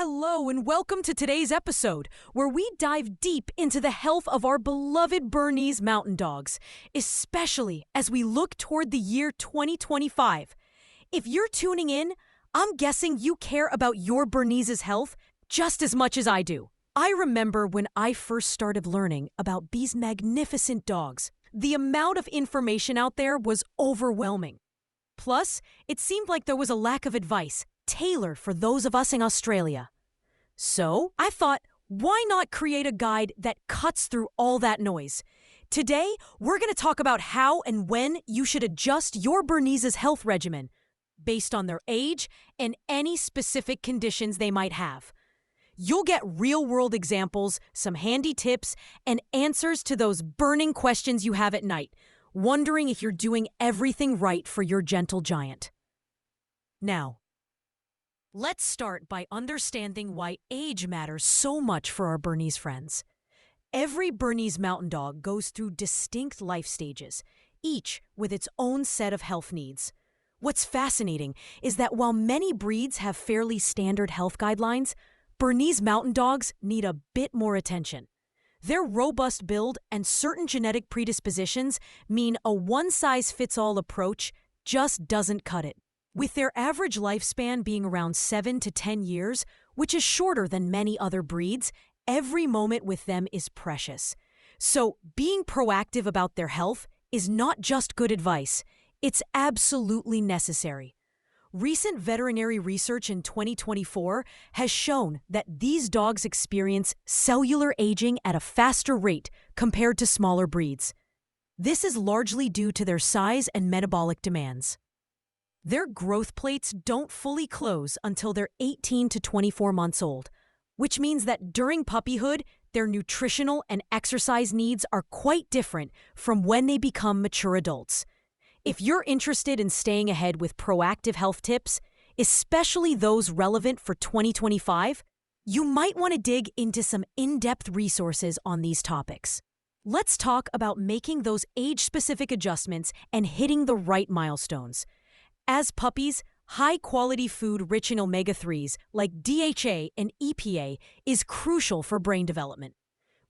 Hello, and welcome to today's episode, where we dive deep into the health of our beloved Bernese mountain dogs, especially as we look toward the year 2025. If you're tuning in, I'm guessing you care about your Bernese's health just as much as I do. I remember when I first started learning about these magnificent dogs, the amount of information out there was overwhelming. Plus, it seemed like there was a lack of advice tailored for those of us in Australia. So, I thought, why not create a guide that cuts through all that noise? Today, we're going to talk about how and when you should adjust your Bernese's health regimen based on their age and any specific conditions they might have. You'll get real-world examples, some handy tips, and answers to those burning questions you have at night, wondering if you're doing everything right for your gentle giant. Now, let's start by understanding why age matters so much for our Bernese friends. Every Bernese mountain dog goes through distinct life stages, each with its own set of health needs. What's fascinating is that while many breeds have fairly standard health guidelines, Bernese mountain dogs need a bit more attention. Their robust build and certain genetic predispositions mean a one-size-fits-all approach just doesn't cut it. With their average lifespan being around 7 to 10 years, which is shorter than many other breeds, every moment with them is precious. So, being proactive about their health is not just good advice, it's absolutely necessary. Recent veterinary research in 2024 has shown that these dogs experience cellular aging at a faster rate compared to smaller breeds. This is largely due to their size and metabolic demands. Their growth plates don't fully close until they're 18 to 24 months old, which means that during puppyhood, their nutritional and exercise needs are quite different from when they become mature adults. If you're interested in staying ahead with proactive health tips, especially those relevant for 2025, you might want to dig into some in-depth resources on these topics. Let's talk about making those age-specific adjustments and hitting the right milestones. As puppies, high-quality food rich in omega-3s like DHA and EPA is crucial for brain development.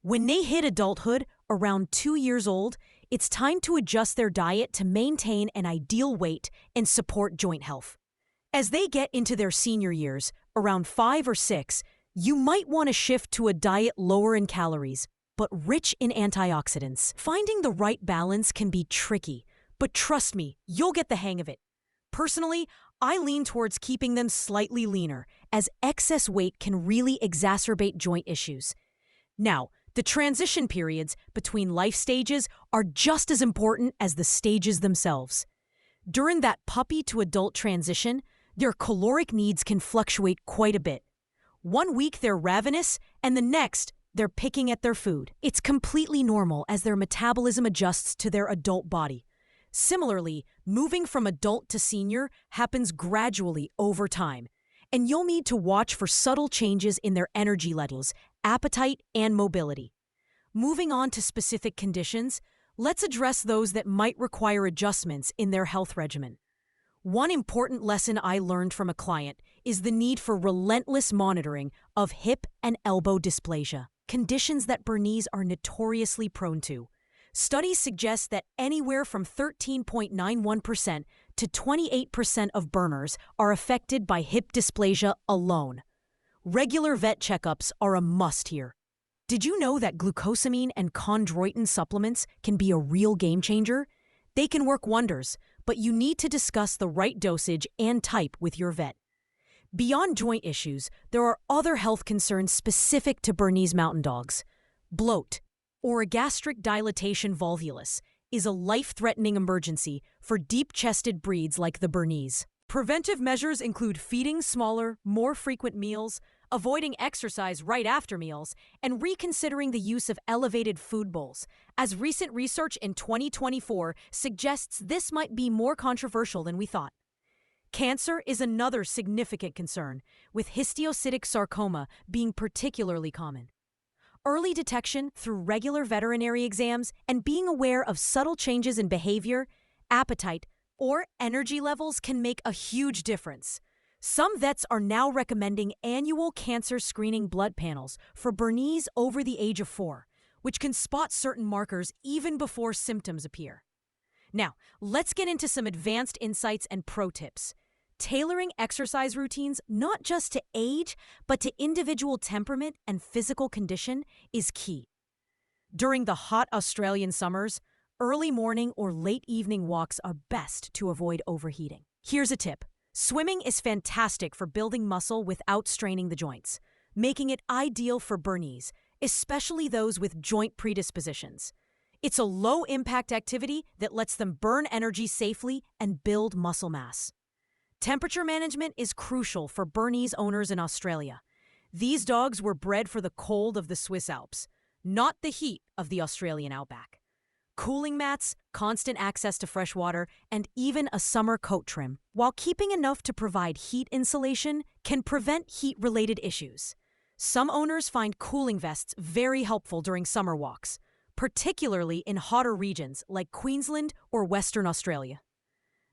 When they hit adulthood, around 2 years old, it's time to adjust their diet to maintain an ideal weight and support joint health. As they get into their senior years, around 5 or 6, you might want to shift to a diet lower in calories, but rich in antioxidants. Finding the right balance can be tricky, but trust me, you'll get the hang of it. Personally, I lean towards keeping them slightly leaner, as excess weight can really exacerbate joint issues. Now, the transition periods between life stages are just as important as the stages themselves. During that puppy to adult transition, their caloric needs can fluctuate quite a bit. 1 week they're ravenous, and the next they're picking at their food. It's completely normal as their metabolism adjusts to their adult body. Similarly, moving from adult to senior happens gradually over time, and you'll need to watch for subtle changes in their energy levels, appetite, and mobility. Moving on to specific conditions, let's address those that might require adjustments in their health regimen. One important lesson I learned from a client is the need for relentless monitoring of hip and elbow dysplasia, conditions that Bernese are notoriously prone to. Studies suggest that anywhere from 13.91% to 28% of Berners are affected by hip dysplasia alone. Regular vet checkups are a must here. Did you know that glucosamine and chondroitin supplements can be a real game changer? They can work wonders, but you need to discuss the right dosage and type with your vet. Beyond joint issues, there are other health concerns specific to Bernese mountain dogs. Bloat, or a gastric dilatation volvulus, is a life-threatening emergency for deep-chested breeds like the Bernese. Preventive measures include feeding smaller, more frequent meals, avoiding exercise right after meals, and reconsidering the use of elevated food bowls, as recent research in 2024 suggests this might be more controversial than we thought. Cancer is another significant concern, with histiocytic sarcoma being particularly common. Early detection through regular veterinary exams and being aware of subtle changes in behavior, appetite, or energy levels can make a huge difference. Some vets are now recommending annual cancer screening blood panels for Bernese over the age of 4, which can spot certain markers even before symptoms appear. Now, let's get into some advanced insights and pro tips. Tailoring exercise routines not just to age, but to individual temperament and physical condition is key. During the hot Australian summers, early morning or late evening walks are best to avoid overheating. Here's a tip. Swimming is fantastic for building muscle without straining the joints, making it ideal for Bernese, especially those with joint predispositions. It's a low-impact activity that lets them burn energy safely and build muscle mass. Temperature management is crucial for Bernese owners in Australia. These dogs were bred for the cold of the Swiss Alps, not the heat of the Australian outback. Cooling mats, constant access to fresh water, and even a summer coat trim, while keeping enough to provide heat insulation, can prevent heat-related issues. Some owners find cooling vests very helpful during summer walks, particularly in hotter regions like Queensland or Western Australia.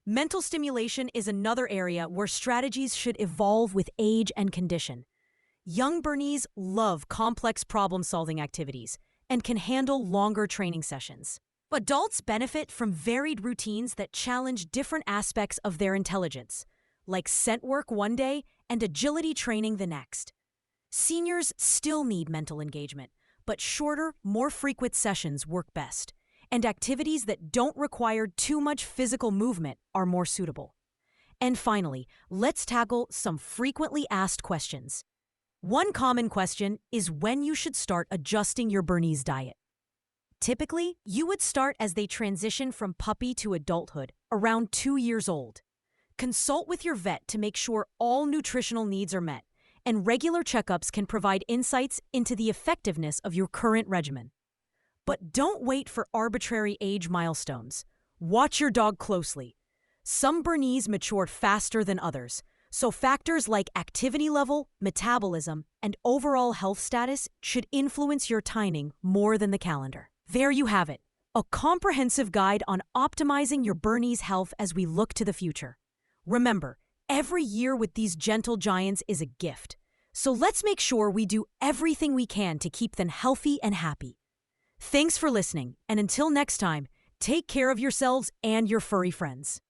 Mental stimulation is another area where strategies should evolve with age and condition. Young Bernese love complex problem-solving activities and can handle longer training sessions. Adults benefit from varied routines that challenge different aspects of their intelligence, like scent work one day and agility training the next. Seniors still need mental engagement, but shorter, more frequent sessions work best, and activities that don't require too much physical movement are more suitable. And finally, let's tackle some frequently asked questions. One common question is when you should start adjusting your Bernese diet. Typically, you would start as they transition from puppy to adulthood, around 2 years old. Consult with your vet to make sure all nutritional needs are met, and regular checkups can provide insights into the effectiveness of your current regimen. But don't wait for arbitrary age milestones. Watch your dog closely. Some Bernese mature faster than others, so factors like activity level, metabolism, and overall health status should influence your timing more than the calendar. There you have it, a comprehensive guide on optimizing your Bernese health as we look to the future. Remember, every year with these gentle giants is a gift, so let's make sure we do everything we can to keep them healthy and happy. Thanks for listening, and until next time, take care of yourselves and your furry friends.